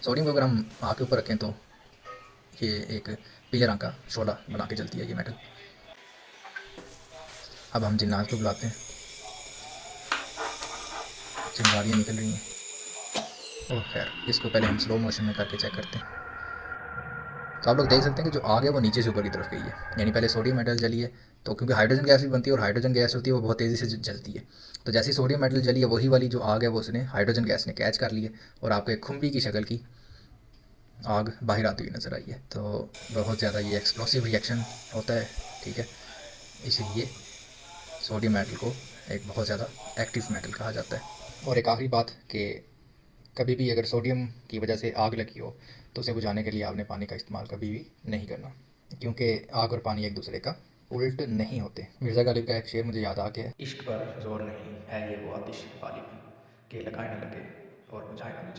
Sodium को अगर हम आग के ऊपर रखें तो ये एक पीले रंग का शोला बना के जलती है ये मेटल। अब हम जिन्नात को बुलाते हैं, चिंगारियाँ निकल रही हैं। ओह खैर, इसको पहले हम स्लो मोशन में करके चेक करते हैं। तो आप लोग देख सकते हैं कि जो आग है वो नीचे से ऊपर की तरफ गई है, यानी पहले सोडियम मेटल जली है, तो क्योंकि हाइड्रोजन गैस भी बनती है और हाइड्रोजन गैस होती है वो बहुत तेज़ी से जलती है। तो जैसे ही सोडियम मेटल जली है वही वाली जो आग है वो उसने हाइड्रोजन गैस ने कैच कर ली है और आपको एक खुम्बी की शक्ल की आग बाहर आती हुई नज़र आई है। तो बहुत ज़्यादा ये एक्सप्लोसिव रिएक्शन होता है, ठीक है। इसीलिए सोडियम मेटल को एक बहुत ज़्यादा एक्टिव मेटल कहा जाता है। और एक आखिरी बात कि कभी भी अगर सोडियम की वजह से आग लगी हो तो उसे बुझाने के लिए आपने पानी का इस्तेमाल कभी भी नहीं करना, क्योंकि आग और पानी एक दूसरे का उल्ट नहीं होते। मिर्ज़ा गालिब का एक शेर मुझे याद आ गया, इश्क पर जोर नहीं है ये वो आतिश गालिब के लगाए ना लगे और बुझाए ना बुझे।